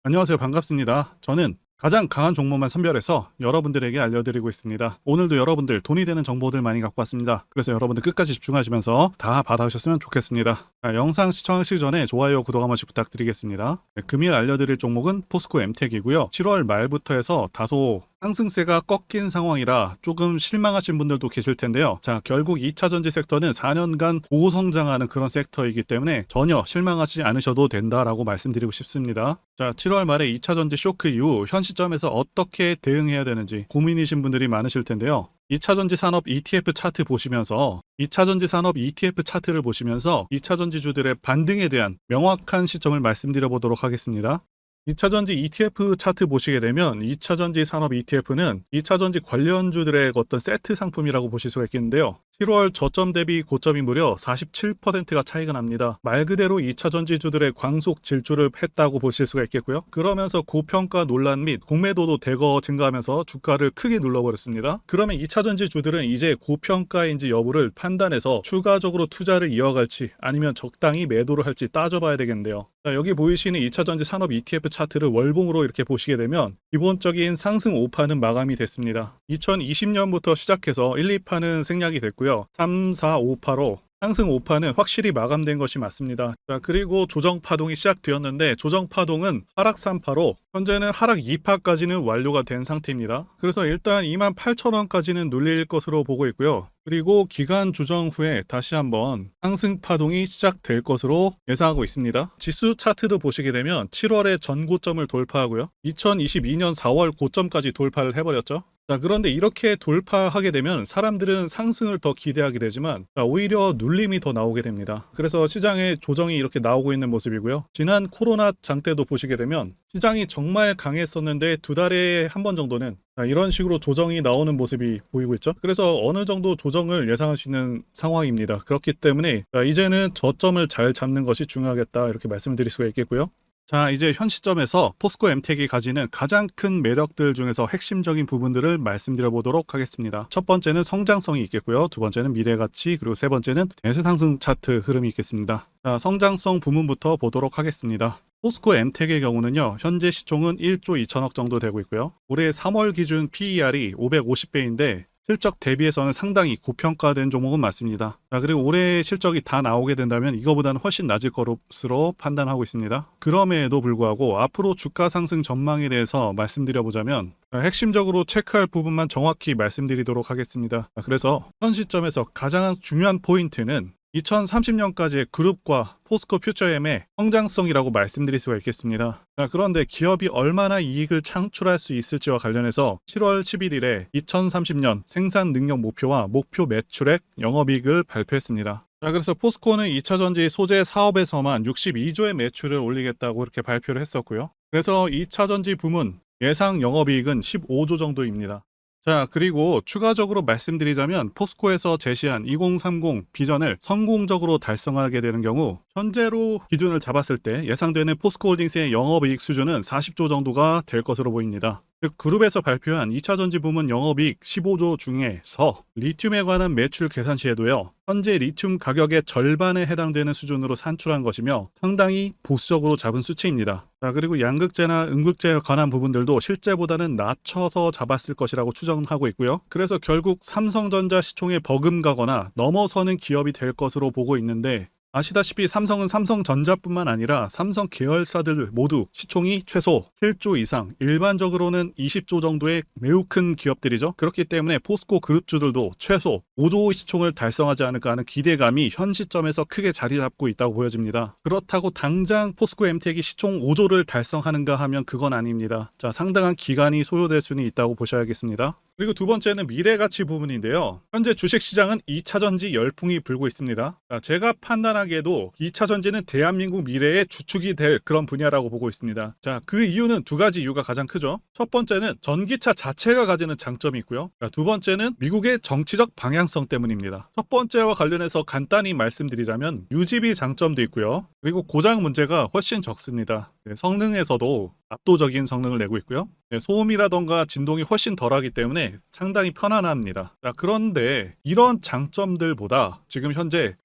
안녕하세요. 반갑습니다. 저는 가장 강한 종목만 선별해서 여러분들에게 알려드리고 있습니다. 오늘도 여러분들 돈이 되는 정보들 많이 갖고 왔습니다. 그래서 여러분들 끝까지 집중하시면서 다 받아오셨으면 좋겠습니다. 영상 시청하시기 전에 좋아요, 구독 한 번씩 부탁드리겠습니다. 금일 알려드릴 종목은 포스코 엠텍이고요. 7월 말부터 해서 다소 상승세가 꺾인 상황이라 조금 실망하신 분들도 계실 텐데요. 자, 결국 2차 전지 섹터는 4년간 고성장하는 그런 섹터이기 때문에 전혀 실망하지 않으셔도 된다라고 말씀드리고 싶습니다. 자, 7월 말에 2차 전지 쇼크 이후 현 시점에서 어떻게 대응해야 되는지 고민이신 분들이 많으실 텐데요. 2차 전지 산업 ETF 차트 보시면서 2차 전지 산업 ETF 차트를 보시면서 2차 전지주들의 반등에 대한 명확한 시점을 말씀드려 보도록 하겠습니다. 2차 전지 ETF 차트 보시게 되면 2차 전지 산업 ETF는 2차 전지 관련주들의 어떤 세트 상품이라고 보실 수가 있겠는데요. 7월 저점 대비 고점이 무려 47%가 차이가 납니다. 말 그대로 2차 전지주들의 광속 질주를 했다고 보실 수가 있겠고요. 그러면서 고평가 논란 및 공매도도 대거 증가하면서 주가를 크게 눌러버렸습니다. 그러면 2차 전지주들은 이제 고평가인지 여부를 판단해서 추가적으로 투자를 이어갈지 아니면 적당히 매도를 할지 따져봐야 되겠는데요. 자, 여기 보이시는 2차 전지 산업 ETF 차트를 월봉으로 이렇게 보시게 되면 기본적인 상승 5파는 마감이 됐습니다. 2020년부터 시작해서 1, 2파는 생략이 됐고요. 3, 4, 5파로 상승 5파는 확실히 마감된 것이 맞습니다. 자, 그리고 조정 파동이 시작되었는데 조정 파동은 하락 3파로 현재는 하락 2파까지는 완료가 된 상태입니다. 그래서 일단 28,000원까지는 눌릴 것으로 보고 있고요. 그리고 기간 조정 후에 다시 한번 상승 파동이 시작될 것으로 예상하고 있습니다. 지수 차트도 보시게 되면 7월에 전고점을 돌파하고요. 2022년 4월 고점까지 돌파를 해버렸죠. 자, 그런데 이렇게 돌파하게 되면 사람들은 상승을 더 기대하게 되지만 오히려 눌림이 더 나오게 됩니다. 그래서 시장에 조정이 이렇게 나오고 있는 모습이고요. 지난 코로나 장 때도 보시게 되면 시장이 정말 강했었는데 두 달에 한 번 정도는 이런 식으로 조정이 나오는 모습이 보이고 있죠. 그래서 어느 정도 조정을 예상할 수 있는 상황입니다. 그렇기 때문에 이제는 저점을 잘 잡는 것이 중요하겠다 이렇게 말씀을 드릴 수가 있겠고요. 자, 이제 현 시점에서 포스코 엠텍이 가지는 가장 큰 매력들 중에서 핵심적인 부분들을 말씀드려 보도록 하겠습니다. 첫 번째는 성장성이 있겠고요. 두 번째는 미래가치, 그리고 세 번째는 대세 상승 차트 흐름이 있겠습니다. 자, 성장성 부문부터 보도록 하겠습니다. 포스코 엠텍의 경우는요, 현재 시총은 1조 2천억 정도 되고 있고요. 올해 3월 기준 PER이 550배인데 실적 대비해서는 상당히 고평가된 종목은 맞습니다. 자, 그리고 올해 실적이 다 나오게 된다면 이거보다는 훨씬 낮을 것으로 판단하고 있습니다. 그럼에도 불구하고 앞으로 주가 상승 전망에 대해서 말씀드려보자면 핵심적으로 체크할 부분만 정확히 말씀드리도록 하겠습니다. 그래서 현 시점에서 가장 중요한 포인트는 2030년까지의 그룹과 포스코 퓨처엠의 성장성이라고 말씀드릴 수가 있겠습니다. 자, 그런데 기업이 얼마나 이익을 창출할 수 있을지와 관련해서 7월 11일에 2030년 생산 능력 목표와 목표 매출액, 영업이익을 발표했습니다. 자, 그래서 포스코는 2차 전지 소재 사업에서만 62조의 매출을 올리겠다고 이렇게 발표를 했었고요. 그래서 2차 전지 부문 예상 영업이익은 15조 정도입니다. 자, 그리고 추가적으로 말씀드리자면 포스코에서 제시한 2030 비전을 성공적으로 달성하게 되는 경우 현재로 기준을 잡았을 때 예상되는 포스코홀딩스의 영업이익 수준은 40조 정도가 될 것으로 보입니다. 즉 그룹에서 발표한 2차 전지 부문 영업이익 15조 중에서 리튬에 관한 매출 계산 시에도요, 현재 리튬 가격의 절반에 해당되는 수준으로 산출한 것이며 상당히 보수적으로 잡은 수치입니다. 자, 그리고 양극재나 음극재에 관한 부분들도 실제보다는 낮춰서 잡았을 것이라고 추정하고 있고요. 그래서 결국 삼성전자 시총에 버금가거나 넘어서는 기업이 될 것으로 보고 있는데, 아시다시피 삼성은 삼성전자뿐만 아니라 삼성 계열사들 모두 시총이 최소 7조 이상, 일반적으로는 20조 정도의 매우 큰 기업들이죠. 그렇기 때문에 포스코 그룹주들도 최소 5조 시총을 달성하지 않을까 하는 기대감이 현 시점에서 크게 자리 잡고 있다고 보여집니다. 그렇다고 당장 포스코 엠텍이 시총 5조를 달성하는가 하면 그건 아닙니다. 자, 상당한 기간이 소요될 수는 있다고 보셔야겠습니다. 그리고 두 번째는 미래가치 부분인데요. 현재 주식시장은 2차 전지 열풍이 불고 있습니다. 자, 제가 판단하기에도 2차 전지는 대한민국 미래의 주축이 될 그런 분야라고 보고 있습니다. 자, 그 이유는 두 가지 이유가 가장 크죠. 첫 번째는 전기차 자체가 가지는 장점이 있고요. 자, 두 번째는 미국의 정치적 방향성 때문입니다. 첫 번째와 관련해서 간단히 말씀드리자면 유지비 장점도 있고요. 그리고 고장 문제가 훨씬 적습니다. 성능에서도 압도적인 성능을 내고 있고요. 소음이라던가 진동이 훨씬 덜하기 때문에 상당히 편안합니다. 자, 그런데 이런 장점들보다 지금 현재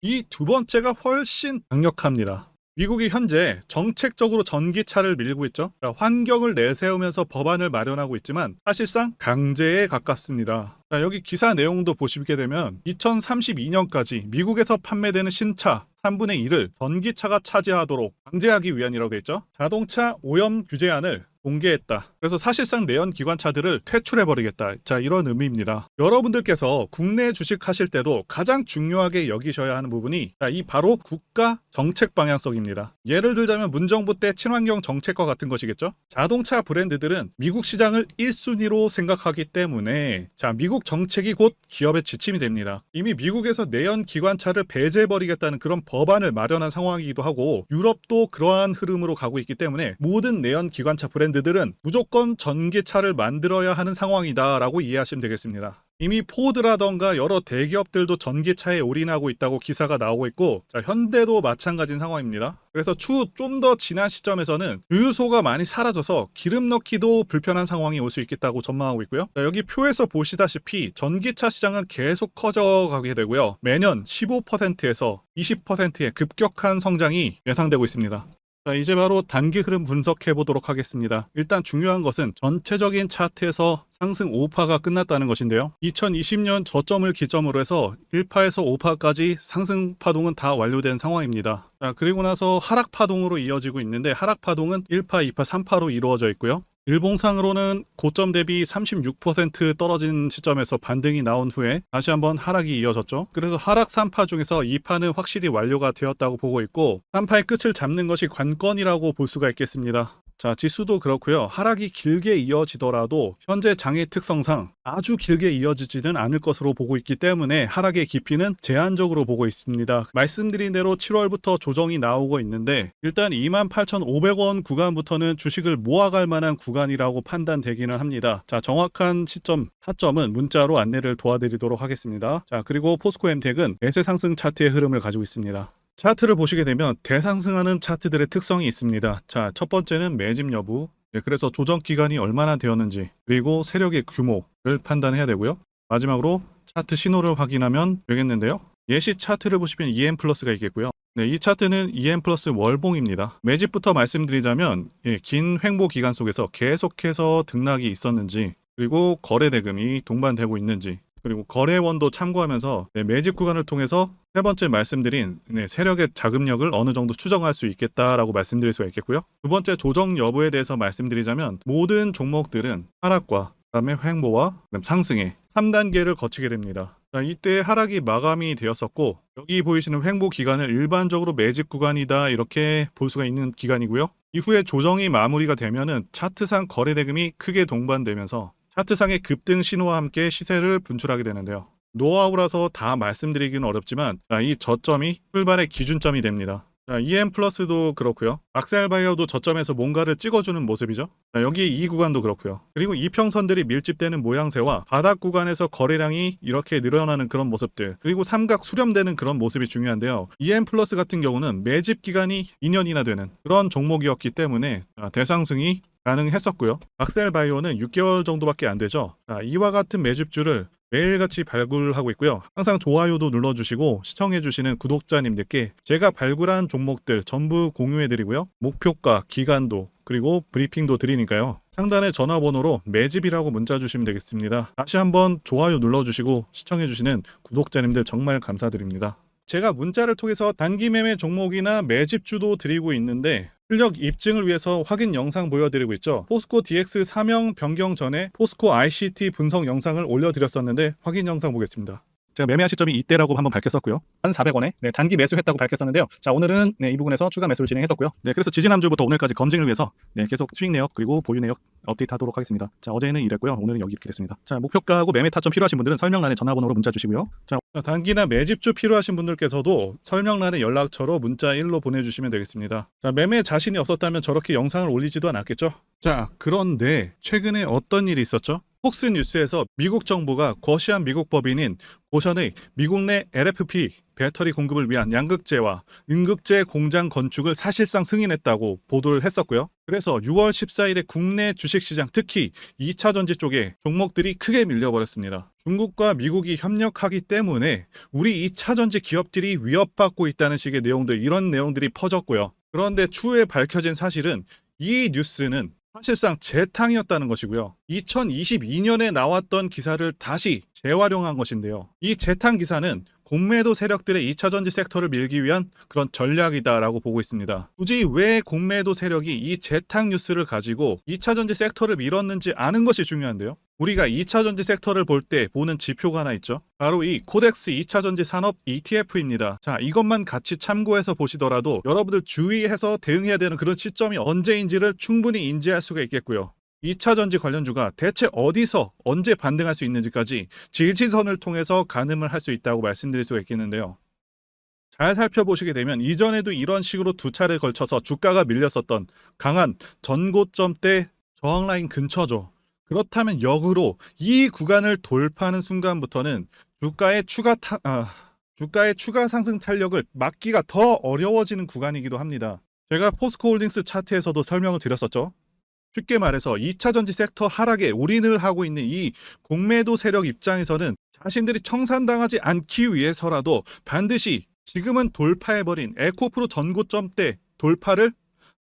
이 두 번째가 훨씬 강력합니다. 미국이 현재 정책적으로 전기차를 밀고 있죠. 자, 환경을 내세우면서 법안을 마련하고 있지만 사실상 강제에 가깝습니다. 자, 여기 기사 내용도 보시게 되면 2032년까지 미국에서 판매되는 신차 3분의 1을 전기차가 차지하도록 강제하기 위한이라고 되어 있죠. 자동차 오염 규제안을 공개했다. 그래서 사실상 내연 기관차들을 퇴출해버리겠다. 자, 이런 의미입니다. 여러분들께서 국내 주식하실 때도 가장 중요하게 여기셔야 하는 부분이 이 바로 국가 정책 방향성입니다. 예를 들자면 문정부 때 친환경 정책과 같은 것이겠죠. 자동차 브랜드들은 미국 시장을 1순위로 생각하기 때문에 미국 정책이 곧 기업의 지침이 됩니다. 이미 미국에서 내연 기관차를 배제해버리겠다는 그런 법안을 마련한 상황이기도 하고 유럽도 그러한 흐름으로 가고 있기 때문에 모든 내연 기관차 브랜드들은 무조건 전기차를 만들어야 하는 상황이다라고 이해하시면 되겠습니다. 이미 포드라던가 여러 대기업들도 전기차에 올인하고 있다고 기사가 나오고 있고 현대도 마찬가지인 상황입니다. 그래서 추후 좀 더 지난 시점에서는 주유소가 많이 사라져서 기름 넣기도 불편한 상황이 올 수 있겠다고 전망하고 있고요. 여기 표에서 보시다시피 전기차 시장은 계속 커져가게 되고요. 매년 15%에서 20%의 급격한 성장이 예상되고 있습니다. 자, 이제 바로 단기 흐름 분석해 보도록 하겠습니다. 일단 중요한 것은 전체적인 차트에서 상승 5파가 끝났다는 것인데요. 2020년 저점을 기점으로 해서 1파에서 5파까지 상승 파동은 다 완료된 상황입니다. 자, 그리고 나서 하락 파동으로 이어지고 있는데 하락 파동은 1파, 2파, 3파로 이루어져 있고요. 일봉상으로는 고점 대비 36% 떨어진 시점에서 반등이 나온 후에 다시 한번 하락이 이어졌죠. 그래서 하락 3파 중에서 2파는 확실히 완료가 되었다고 보고 있고 3파의 끝을 잡는 것이 관건이라고 볼 수가 있겠습니다. 자, 지수도 그렇고요. 하락이 길게 이어지더라도 현재 장의 특성상 아주 길게 이어지지는 않을 것으로 보고 있기 때문에 하락의 깊이는 제한적으로 보고 있습니다. 말씀드린 대로 7월부터 조정이 나오고 있는데 일단 28,500원 구간부터는 주식을 모아갈 만한 구간이라고 판단되기는 합니다. 자, 정확한 시점, 타점은 문자로 안내를 도와드리도록 하겠습니다. 자, 그리고 포스코 엠텍은 매세 상승 차트의 흐름을 가지고 있습니다. 차트를 보시게 되면 대상승하는 차트들의 특성이 있습니다. 자, 첫 번째는 매집 여부, 그래서 조정 기간이 얼마나 되었는지, 그리고 세력의 규모를 판단해야 되고요. 마지막으로 차트 신호를 확인하면 되겠는데요. 예시 차트를 보시면 EM 플러스가 있겠고요. 네, 이 차트는 EM 플러스 월봉입니다. 매집부터 말씀드리자면 긴 횡보 기간 속에서 계속해서 등락이 있었는지, 그리고 거래 대금이 동반되고 있는지, 그리고 거래원도 참고하면서 매집 구간을 통해서 세 번째 말씀드린 세력의 자금력을 어느 정도 추정할 수 있겠다라고 말씀드릴 수가 있겠고요. 두 번째 조정 여부에 대해서 말씀드리자면 모든 종목들은 하락과 그다음에 횡보와 상승의 3단계를 거치게 됩니다. 자, 이때 하락이 마감이 되었었고 여기 보이시는 횡보 기간을 일반적으로 매집 구간이다 이렇게 볼 수가 있는 기간이고요. 이후에 조정이 마무리가 되면은 차트상 거래 대금이 크게 동반되면서 차트상의 급등 신호와 함께 시세를 분출하게 되는데요. 노하우라서 다 말씀드리기는 어렵지만 이 저점이 출발의 기준점이 됩니다. EM 플러스도 그렇고요. 악셀바이어도 저점에서 뭔가를 찍어주는 모습이죠. 여기 이 구간도 그렇고요. 그리고 이평선들이 밀집되는 모양새와 바닥 구간에서 거래량이 이렇게 늘어나는 그런 모습들, 그리고 삼각 수렴되는 그런 모습이 중요한데요. EM 플러스 같은 경우는 매집 기간이 2년이나 되는 그런 종목이었기 때문에 대상승이 가능했었고요. 악셀바이오는 6개월 정도밖에 안 되죠. 이와 같은 매집주를 매일같이 발굴하고 있고요. 항상 좋아요도 눌러주시고 시청해주시는 구독자님들께 제가 발굴한 종목들 전부 공유해드리고요. 목표가, 기간도 그리고 브리핑도 드리니까요. 상단의 전화번호로 매집이라고 문자 주시면 되겠습니다. 다시 한번 좋아요 눌러주시고 시청해주시는 구독자님들 정말 감사드립니다. 제가 문자를 통해서 단기 매매 종목이나 매집주도 드리고 있는데 실력 입증을 위해서 확인 영상 보여드리고 있죠. 포스코 DX 사명 변경 전에 포스코 ICT 분석 영상을 올려드렸었는데 확인 영상 보겠습니다. 제가 매매한 시점이 이때라고 한번 밝혔었고요. 1,400원에 단기 매수했다고 밝혔었는데요. 자, 오늘은 이 부분에서 추가 매수를 진행했었고요. 그래서 지진 한 주부터 오늘까지 검증을 위해서 계속 수익 내역 그리고 보유 내역 업데이트하도록 하겠습니다. 자, 어제는 이랬고요. 오늘은 여기 이렇게 됐습니다. 자, 목표가하고 매매 타점 필요하신 분들은 설명란에 전화번호로 문자 주시고요. 자, 단기나 매집주 필요하신 분들께서도 설명란에 연락처로 문자 1로 보내주시면 되겠습니다. 자, 매매 자신이 없었다면 저렇게 영상을 올리지도 않았겠죠. 자, 그런데 최근에 어떤 일이 있었죠? 폭스뉴스에서 미국 정부가 거시한 미국 법인인 고션의 미국 내 LFP 배터리 공급을 위한 양극재와 음극재 공장 건축을 사실상 승인했다고 보도를 했었고요. 그래서 6월 14일에 국내 주식시장 특히 2차전지 쪽에 종목들이 크게 밀려버렸습니다. 중국과 미국이 협력하기 때문에 우리 2차전지 기업들이 위협받고 있다는 식의 내용들, 이런 내용들이 퍼졌고요. 그런데 추후에 밝혀진 사실은 이 뉴스는 사실상 재탕이었다는 것이고요. 2022년에 나왔던 기사를 다시 재활용한 것인데요. 이 재탕 기사는 공매도 세력들의 2차 전지 섹터를 밀기 위한 그런 전략이다라고 보고 있습니다. 굳이 왜 공매도 세력이 이 재탕 뉴스를 가지고 2차 전지 섹터를 밀었는지 아는 것이 중요한데요. 우리가 2차 전지 섹터를 볼 때 보는 지표가 하나 있죠. 바로 이 코덱스 2차 전지 산업 ETF입니다. 자, 이것만 같이 참고해서 보시더라도 여러분들 주의해서 대응해야 되는 그런 시점이 언제인지를 충분히 인지할 수가 있겠고요. 2차 전지 관련주가 대체 어디서 언제 반등할 수 있는지까지 지지선을 통해서 가늠을 할 수 있다고 말씀드릴 수가 있겠는데요. 잘 살펴보시게 되면 이전에도 이런 식으로 두 차례 걸쳐서 주가가 밀렸었던 강한 전고점대 저항 라인 근처죠. 그렇다면 역으로 이 구간을 돌파하는 순간부터는 주가의 추가 상승 탄력을 막기가 더 어려워지는 구간이기도 합니다. 제가 포스코홀딩스 차트에서도 설명을 드렸었죠. 쉽게 말해서 2차 전지 섹터 하락에 올인을 하고 있는 이 공매도 세력 입장에서는 자신들이 청산당하지 않기 위해서라도 반드시 지금은 돌파해버린 에코프로 전고점대 돌파를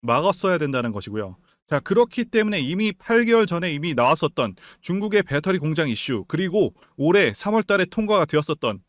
막았어야 된다는 것이고요. 자, 그렇기 때문에 이미 8개월 전에 이미 나왔었던 중국의 배터리 공장 이슈, 그리고 올해 3월 달에 통과가 되었었던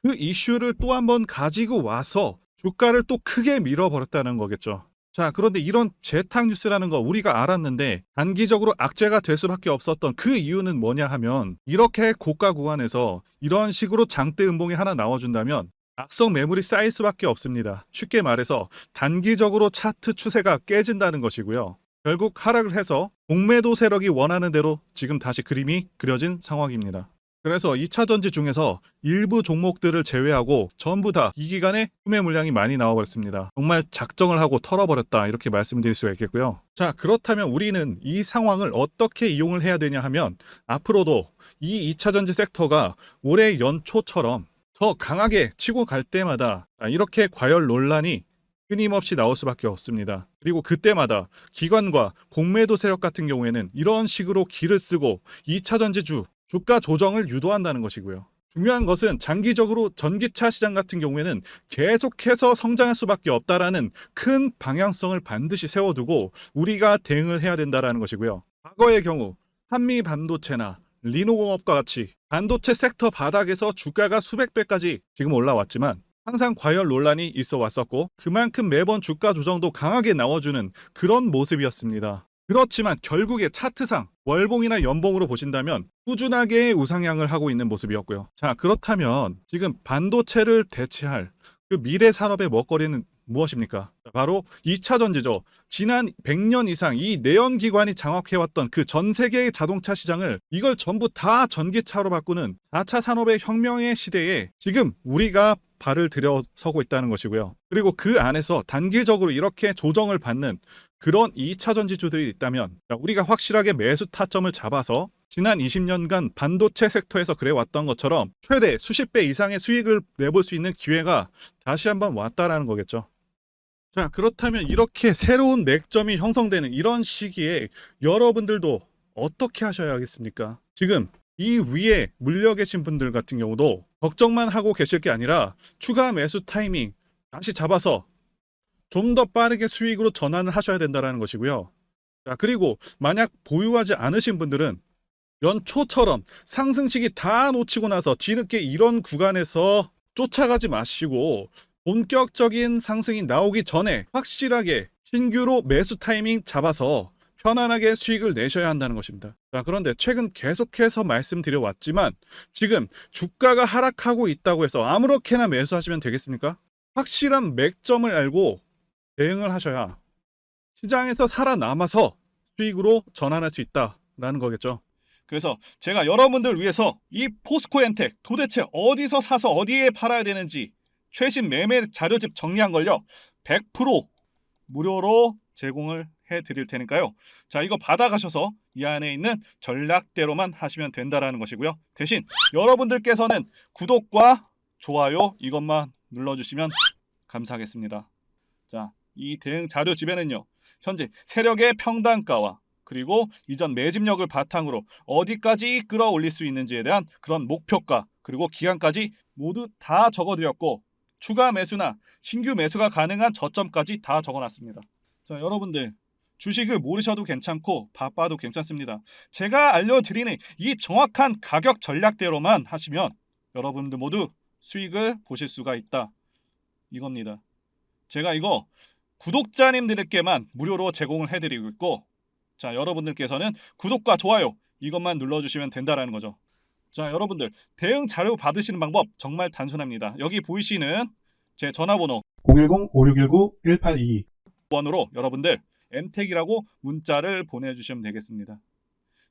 그 이슈를 또 한 번 가지고 와서 주가를 또 크게 밀어버렸다는 거겠죠. 자, 그런데 이런 재탕 뉴스라는 거 우리가 알았는데 단기적으로 악재가 될 수밖에 없었던 그 이유는 뭐냐 하면, 이렇게 고가 구간에서 이런 식으로 장대 음봉이 하나 나와준다면 악성 매물이 쌓일 수밖에 없습니다. 쉽게 말해서 단기적으로 차트 추세가 깨진다는 것이고요. 결국 하락을 해서 공매도 세력이 원하는 대로 지금 다시 그림이 그려진 상황입니다. 그래서 2차 전지 중에서 일부 종목들을 제외하고 전부 다 이 기간에 구매 물량이 많이 나와버렸습니다. 정말 작정을 하고 털어버렸다, 이렇게 말씀드릴 수가 있겠고요. 자, 그렇다면 우리는 이 상황을 어떻게 이용을 해야 되냐 하면, 앞으로도 이 2차 전지 섹터가 올해 연초처럼 더 강하게 치고 갈 때마다 이렇게 과열 논란이 끊임없이 나올 수밖에 없습니다. 그리고 그때마다 기관과 공매도 세력 같은 경우에는 이런 식으로 기를 쓰고 2차 전지주 주가 조정을 유도한다는 것이고요. 중요한 것은 장기적으로 전기차 시장 같은 경우에는 계속해서 성장할 수밖에 없다라는 큰 방향성을 반드시 세워두고 우리가 대응을 해야 된다는 것이고요. 과거의 경우 한미 반도체나 리노공업과 같이 반도체 섹터 바닥에서 주가가 수백 배까지 지금 올라왔지만 항상 과열 논란이 있어 왔었고, 그만큼 매번 주가 조정도 강하게 나와주는 그런 모습이었습니다. 그렇지만 결국에 차트상 월봉이나 연봉으로 보신다면 꾸준하게 우상향을 하고 있는 모습이었고요. 자, 그렇다면 지금 반도체를 대체할 그 미래 산업의 먹거리는 무엇입니까? 바로 2차 전지죠. 지난 100년 이상 이 내연기관이 장악해왔던 그 전 세계의 자동차 시장을 이걸 전부 다 전기차로 바꾸는 4차 산업의 혁명의 시대에 지금 우리가 발을 들여서고 있다는 것이고요. 그리고 그 안에서 단기적으로 이렇게 조정을 받는 그런 2차 전지주들이 있다면 우리가 확실하게 매수 타점을 잡아서 지난 20년간 반도체 섹터에서 그래왔던 것처럼 최대 수십 배 이상의 수익을 내볼 수 있는 기회가 다시 한번 왔다라는 거겠죠. 자, 그렇다면 이렇게 새로운 맥점이 형성되는 이런 시기에 여러분들도 어떻게 하셔야 하겠습니까? 지금 이 위에 물려 계신 분들 같은 경우도 걱정만 하고 계실 게 아니라 추가 매수 타이밍 다시 잡아서 좀 더 빠르게 수익으로 전환을 하셔야 된다는 것이고요. 자, 그리고 만약 보유하지 않으신 분들은 연초처럼 상승시기 다 놓치고 나서 뒤늦게 이런 구간에서 쫓아가지 마시고 본격적인 상승이 나오기 전에 확실하게 신규로 매수 타이밍 잡아서 편안하게 수익을 내셔야 한다는 것입니다. 자, 그런데 최근 계속해서 말씀드려왔지만 지금 주가가 하락하고 있다고 해서 아무렇게나 매수하시면 되겠습니까? 확실한 맥점을 알고 대응을 하셔야 시장에서 살아남아서 수익으로 전환할 수 있다라는 거겠죠. 그래서 제가 여러분들 위해서 이 포스코엔텍 도대체 어디서 사서 어디에 팔아야 되는지 최신 매매 자료집 정리한 걸요 100% 무료로 제공을 해드릴 테니까요. 자, 이거 받아가셔서 이 안에 있는 전략대로만 하시면 된다라는 것이고요. 대신 여러분들께서는 구독과 좋아요 이것만 눌러주시면 감사하겠습니다. 자, 이 대응 자료집에는요 현재 세력의 평단가와 그리고 이전 매집력을 바탕으로 어디까지 끌어올릴 수 있는지에 대한 그런 목표가 그리고 기간까지 모두 다 적어드렸고, 추가 매수나 신규 매수가 가능한 저점까지 다 적어놨습니다. 자, 여러분들 주식을 모르셔도 괜찮고 바빠도 괜찮습니다. 제가 알려드리는 이 정확한 가격 전략대로만 하시면 여러분들 모두 수익을 보실 수가 있다. 이겁니다. 제가 이거 구독자님들께만 무료로 제공을 해드리고 있고, 자, 여러분들께서는 구독과 좋아요 이것만 눌러주시면 된다라는 거죠. 자, 여러분들 대응 자료 받으시는 방법 정말 단순합니다. 여기 보이시는 제 전화번호 010-5619-1822 번호로 여러분들 MTEC이라고 문자를 보내주시면 되겠습니다.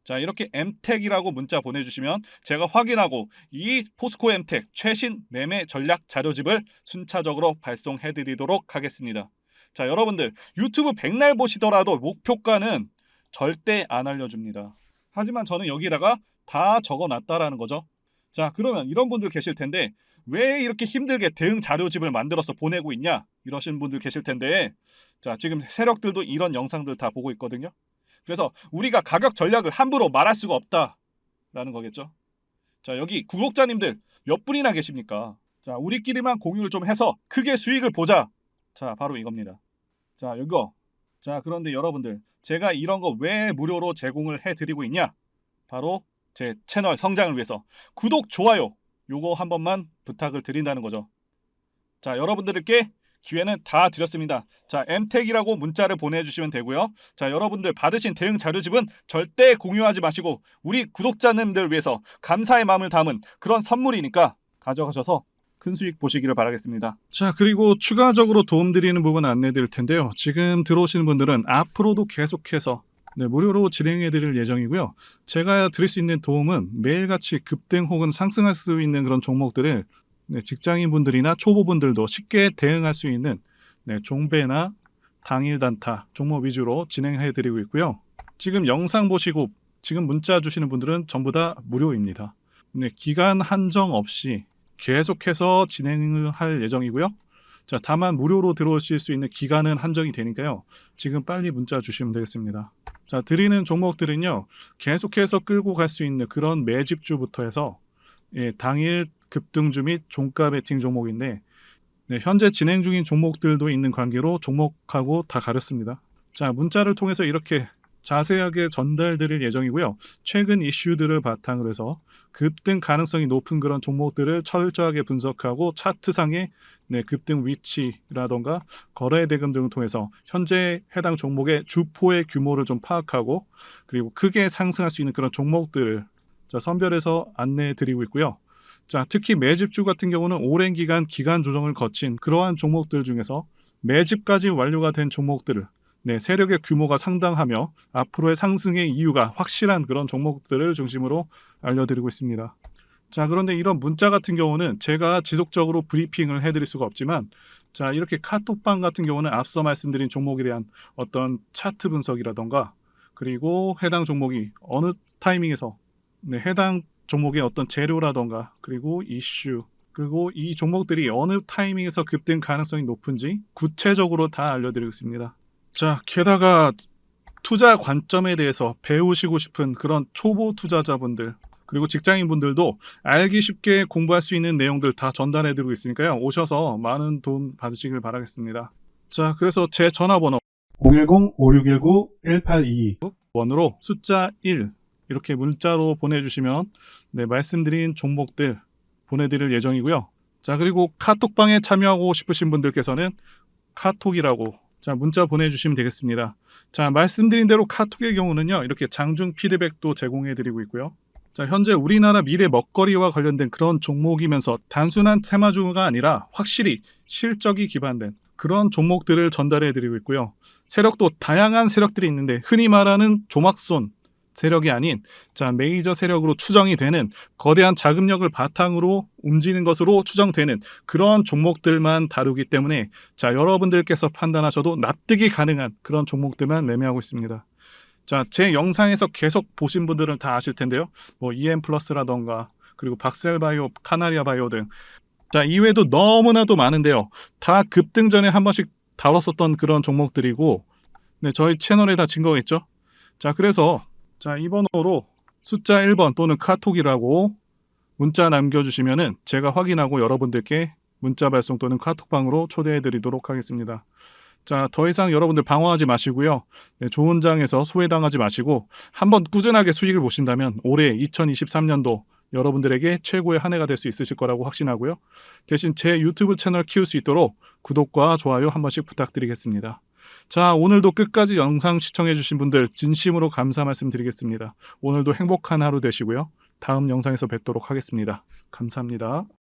자, 이렇게 MTEC이라고 문자 보내주시면 제가 확인하고 이 포스코 MTEC 최신 매매 전략 자료집을 순차적으로 발송해드리도록 하겠습니다. 자, 여러분들 유튜브 백날 보시더라도 목표가는 절대 안 알려줍니다. 하지만 저는 여기다가 다 적어놨다라는 거죠. 자, 그러면 이런 분들 계실 텐데 왜 이렇게 힘들게 대응 자료집을 만들어서 보내고 있냐 이러신 분들 계실 텐데, 자, 지금 세력들도 이런 영상들 다 보고 있거든요. 그래서 우리가 가격 전략을 함부로 말할 수가 없다라는 거겠죠. 자, 여기 구독자님들 몇 분이나 계십니까? 자, 우리끼리만 공유를 좀 해서 크게 수익을 보자. 자, 바로 이겁니다. 자, 이거. 자, 그런데 여러분들 제가 이런 거 왜 무료로 제공을 해드리고 있냐? 바로 제 채널 성장을 위해서 구독, 좋아요 요거 한 번만 부탁을 드린다는 거죠. 자, 여러분들께 기회는 다 드렸습니다. 자, MTEC이라고 문자를 보내주시면 되고요. 자, 여러분들 받으신 대응 자료집은 절대 공유하지 마시고 우리 구독자님들 위해서 감사의 마음을 담은 그런 선물이니까 가져가셔서 큰 수익 보시기를 바라겠습니다. 자, 그리고 추가적으로 도움드리는 부분 안내 드릴 텐데요. 지금 들어오시는 분들은 앞으로도 계속해서 무료로 진행해 드릴 예정이고요. 제가 드릴 수 있는 도움은 매일같이 급등 혹은 상승할 수 있는 그런 종목들을 직장인분들이나 초보분들도 쉽게 대응할 수 있는 종배나 당일 단타 종목 위주로 진행해 드리고 있고요. 지금 영상 보시고 지금 문자 주시는 분들은 전부 다 무료입니다. 기간 한정 없이 계속해서 진행을 할 예정이고요. 자, 다만 무료로 들어오실 수 있는 기간은 한정이 되니까요. 지금 빨리 문자 주시면 되겠습니다. 자, 드리는 종목들은요. 계속해서 끌고 갈 수 있는 그런 매집주부터 해서 당일 급등주 및 종가 베팅 종목인데 현재 진행 중인 종목들도 있는 관계로 종목하고 다 가렸습니다. 자, 문자를 통해서 이렇게 자세하게 전달드릴 예정이고요. 최근 이슈들을 바탕으로 해서 급등 가능성이 높은 그런 종목들을 철저하게 분석하고 차트상의 급등 위치라던가 거래 대금 등을 통해서 현재 해당 종목의 주포의 규모를 좀 파악하고 그리고 크게 상승할 수 있는 그런 종목들을 선별해서 안내해 드리고 있고요. 자, 특히 매집주 같은 경우는 오랜 기간 조정을 거친 그러한 종목들 중에서 매집까지 완료가 된 종목들을 세력의 규모가 상당하며 앞으로의 상승의 이유가 확실한 그런 종목들을 중심으로 알려드리고 있습니다. 자, 그런데 이런 문자 같은 경우는 제가 지속적으로 브리핑을 해드릴 수가 없지만, 자, 이렇게 카톡방 같은 경우는 앞서 말씀드린 종목에 대한 어떤 차트 분석이라던가 그리고 해당 종목이 어느 타이밍에서 해당 종목의 어떤 재료라던가 그리고 이슈 그리고 이 종목들이 어느 타이밍에서 급등 가능성이 높은지 구체적으로 다 알려드리고 있습니다. 자, 게다가 투자 관점에 대해서 배우시고 싶은 그런 초보 투자자분들 그리고 직장인분들도 알기 쉽게 공부할 수 있는 내용들 다 전달해드리고 있으니까요. 오셔서 많은 도움 받으시길 바라겠습니다. 자, 그래서 제 전화번호 010-5619-1822 번호로 숫자 1 이렇게 문자로 보내주시면 말씀드린 종목들 보내드릴 예정이고요. 자, 그리고 카톡방에 참여하고 싶으신 분들께서는 카톡이라고 문자 보내주시면 되겠습니다. 자, 말씀드린 대로 카톡의 경우는요. 이렇게 장중 피드백도 제공해드리고 있고요. 자, 현재 우리나라 미래 먹거리와 관련된 그런 종목이면서 단순한 테마주가 아니라 확실히 실적이 기반된 그런 종목들을 전달해드리고 있고요. 세력도 다양한 세력들이 있는데 흔히 말하는 조막손 세력이 아닌 메이저 세력으로 추정이 되는 거대한 자금력을 바탕으로 움직이는 것으로 추정되는 그런 종목들만 다루기 때문에 여러분들께서 판단하셔도 납득이 가능한 그런 종목들만 매매하고 있습니다. 자, 제 영상에서 계속 보신 분들은 다 아실 텐데요. EM플러스라던가 그리고 박셀바이오, 카나리아바이오 등 이외에도 너무나도 많은데요. 다 급등 전에 한 번씩 다뤘었던 그런 종목들이고 저희 채널에 다 증거가 있죠. 자, 그래서 이 번호로 숫자 1번 또는 카톡이라고 문자 남겨주시면은 제가 확인하고 여러분들께 문자 발송 또는 카톡방으로 초대해 드리도록 하겠습니다. 자, 더 이상 여러분들 방황하지 마시고요. 네, 좋은 장에서 소외당하지 마시고 한번 꾸준하게 수익을 보신다면 올해 2023년도 여러분들에게 최고의 한 해가 될 수 있으실 거라고 확신하고요. 대신 제 유튜브 채널 키울 수 있도록 구독과 좋아요 한 번씩 부탁드리겠습니다. 자, 오늘도 끝까지 영상 시청해주신 분들 진심으로 감사 말씀드리겠습니다. 오늘도 행복한 하루 되시고요. 다음 영상에서 뵙도록 하겠습니다. 감사합니다.